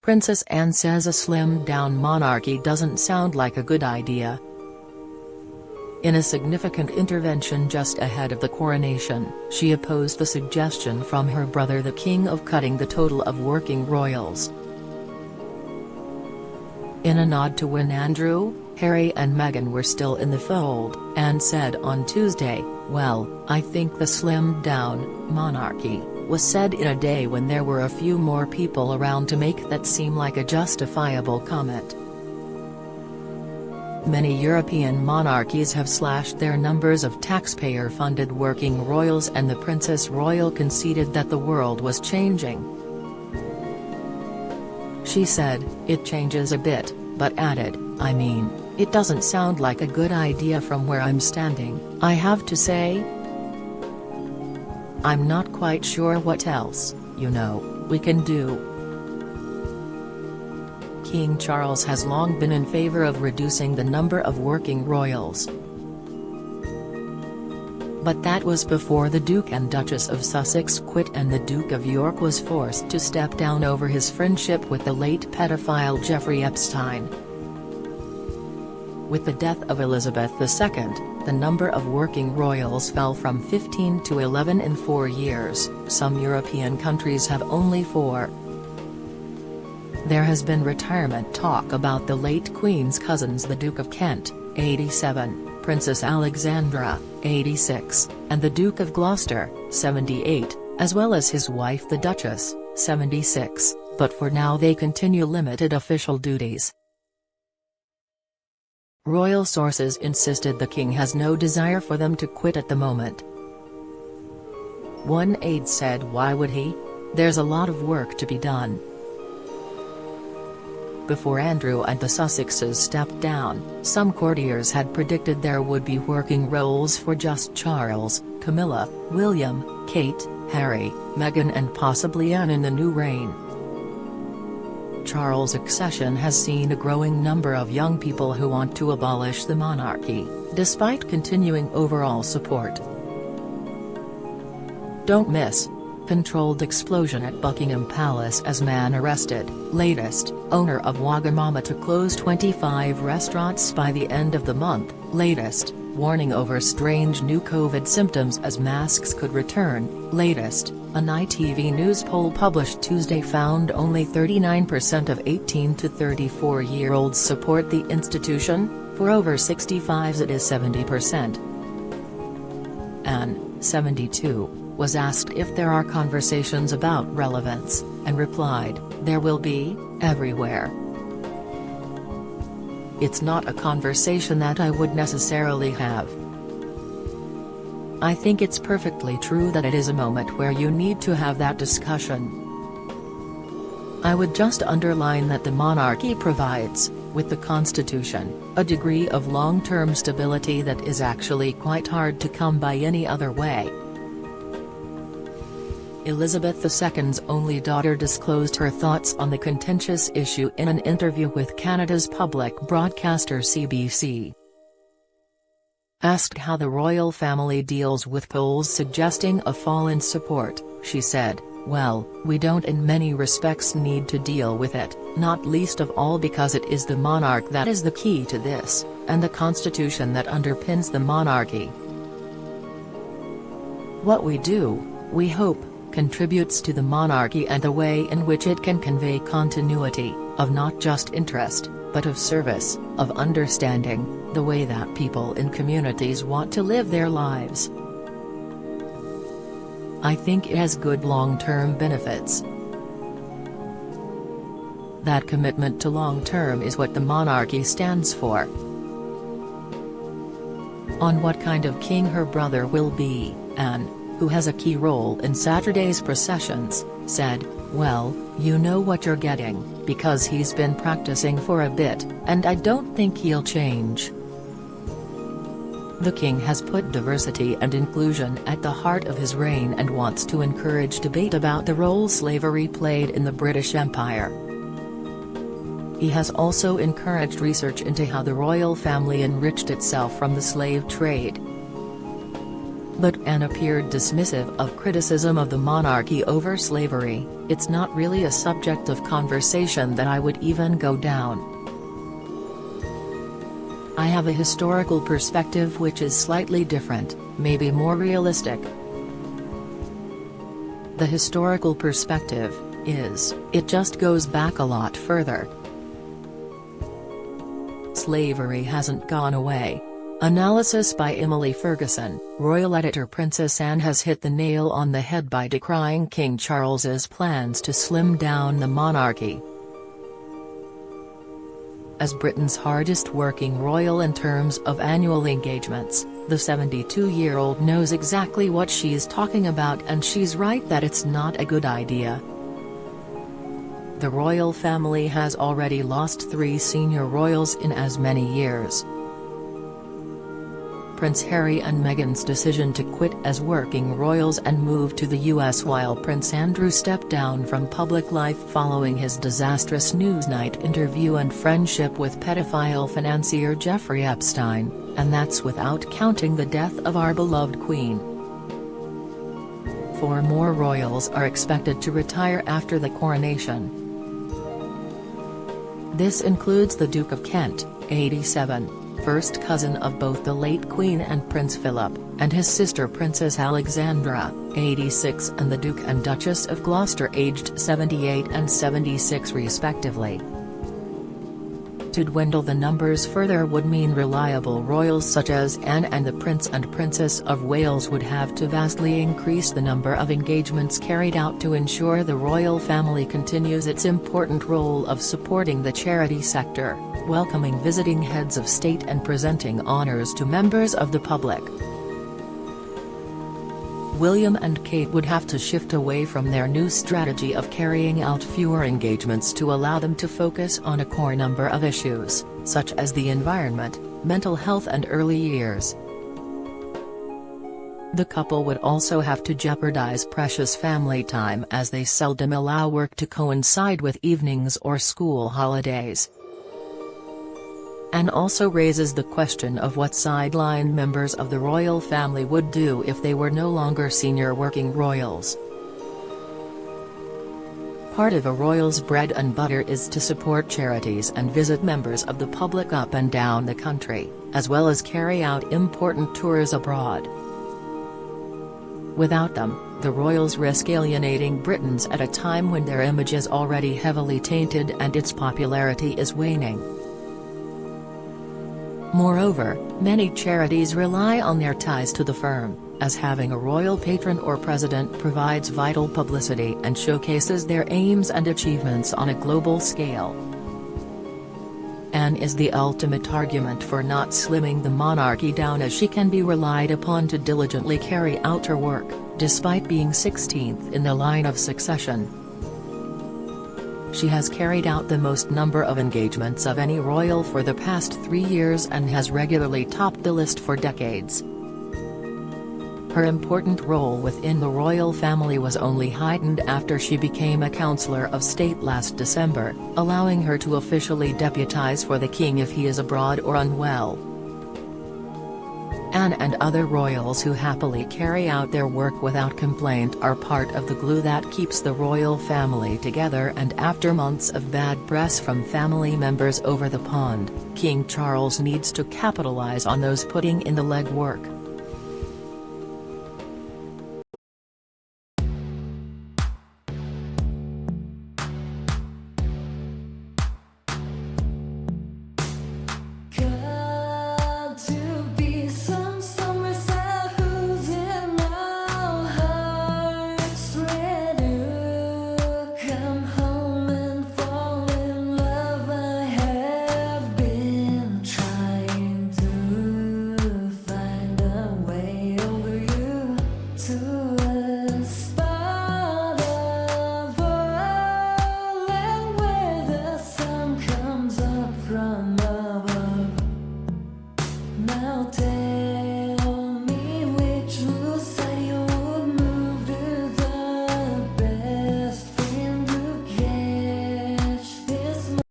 Princess Anne says a slimmed-down monarchy doesn't sound like a good idea. In a significant intervention just ahead of the coronation, she opposed the suggestion from her brother the king of cutting the total of working royals. In a nod to when Andrew, Harry and Meghan were still in the fold, Anne said on Tuesday, "Well, I think the slimmed-down monarchy was said in a day when there were a few more people around to make that seem like a justifiable comment." Many European monarchies have slashed their numbers of taxpayer-funded working royals, and the Princess Royal conceded that the world was changing. She said, "It changes a bit," but added, "I mean, it doesn't sound like a good idea from where I'm standing, I have to say. I'm not quite sure what else, we can do." King Charles has long been in favor of reducing the number of working royals. But that was before the Duke and Duchess of Sussex quit and the Duke of York was forced to step down over his friendship with the late pedophile Jeffrey Epstein. With the death of Elizabeth II, the number of working royals fell from 15 to 11 in 4 years, some European countries have only 4. There has been retirement talk about the late Queen's cousins the Duke of Kent, 87, Princess Alexandra, 86, and the Duke of Gloucester, 78, as well as his wife the Duchess, 76, but for now they continue limited official duties. Royal sources insisted the king has no desire for them to quit at the moment. One aide said, "Why would he? There's a lot of work to be done." Before Andrew and the Sussexes stepped down, some courtiers had predicted there would be working roles for just Charles, Camilla, William, Kate, Harry, Meghan and possibly Anne in the new reign. Charles' accession has seen a growing number of young people who want to abolish the monarchy, despite continuing overall support. Don't miss: controlled explosion at Buckingham Palace as man arrested, latest, owner of Wagamama to close 25 restaurants by the end of the month, latest, warning over strange new COVID symptoms as masks could return, latest, an ITV News poll published Tuesday found only 39% of 18 to 34-year-olds support the institution, for over 65s it is 70%. Anne, 72, was asked if there are conversations about relevance, and replied, "There will be, everywhere. It's not a conversation that I would necessarily have. I think it's perfectly true that it is a moment where you need to have that discussion. I would just underline that the monarchy provides, with the constitution, a degree of long-term stability that is actually quite hard to come by any other way." Elizabeth II's only daughter disclosed her thoughts on the contentious issue in an interview with Canada's public broadcaster CBC. Asked how the royal family deals with polls suggesting a fall in support, she said, "Well, we don't in many respects need to deal with it, not least of all because it is the monarch that is the key to this, and the constitution that underpins the monarchy. What we do, we hope, contributes to the monarchy and the way in which it can convey continuity, of not just interest, but of service, of understanding, the way that people in communities want to live their lives. I think it has good long-term benefits. That commitment to long-term is what the monarchy stands for." On what kind of king her brother will be, Anne, who has a key role in Saturday's processions, said, "Well, you know what you're getting, because he's been practicing for a bit, and I don't think he'll change. The king has put diversity and inclusion at the heart of his reign and wants to encourage debate about the role slavery played in the British Empire. He has also encouraged research into how the royal family enriched itself from the slave trade. But Anne appeared dismissive of criticism of the monarchy over slavery. "It's not really a subject of conversation that I would even go down. I have a historical perspective which is slightly different, maybe more realistic. The historical perspective is, it just goes back a lot further. Slavery hasn't gone away." Analysis by Emily Ferguson. Royal editor. Princess Anne has hit the nail on the head by decrying King Charles's plans to slim down the monarchy. As Britain's hardest-working royal in terms of annual engagements, the 72-year-old knows exactly what she's talking about, and she's right that it's not a good idea. The royal family has already lost 3 senior royals in as many years. Prince Harry and Meghan's decision to quit as working royals and move to the US, while Prince Andrew stepped down from public life following his disastrous Newsnight interview and friendship with pedophile financier Jeffrey Epstein, and that's without counting the death of our beloved Queen. 4 more royals are expected to retire after the coronation. This includes the Duke of Kent, 87. First cousin of both the late Queen and Prince Philip, and his sister Princess Alexandra, 86, and the Duke and Duchess of Gloucester, aged 78 and 76 respectively. To dwindle the numbers further would mean reliable royals such as Anne and the Prince and Princess of Wales would have to vastly increase the number of engagements carried out to ensure the royal family continues its important role of supporting the charity sector, welcoming visiting heads of state and presenting honours to members of the public. William and Kate would have to shift away from their new strategy of carrying out fewer engagements to allow them to focus on a core number of issues, such as the environment, mental health and early years. The couple would also have to jeopardize precious family time, as they seldom allow work to coincide with evenings or school holidays. And also raises the question of what sidelined members of the royal family would do if they were no longer senior working royals. Part of a royal's bread and butter is to support charities and visit members of the public up and down the country, as well as carry out important tours abroad. Without them, the royals risk alienating Britons at a time when their image is already heavily tainted and its popularity is waning. Moreover, many charities rely on their ties to the firm, as having a royal patron or president provides vital publicity and showcases their aims and achievements on a global scale. Anne is the ultimate argument for not slimming the monarchy down, as she can be relied upon to diligently carry out her work, despite being 16th in the line of succession. She has carried out the most number of engagements of any royal for the past 3 years and has regularly topped the list for decades. Her important role within the royal family was only heightened after she became a Councillor of State last December, allowing her to officially deputise for the king if he is abroad or unwell. Anne and other royals who happily carry out their work without complaint are part of the glue that keeps the royal family together, and after months of bad press from family members over the pond, King Charles needs to capitalise on those putting in the legwork.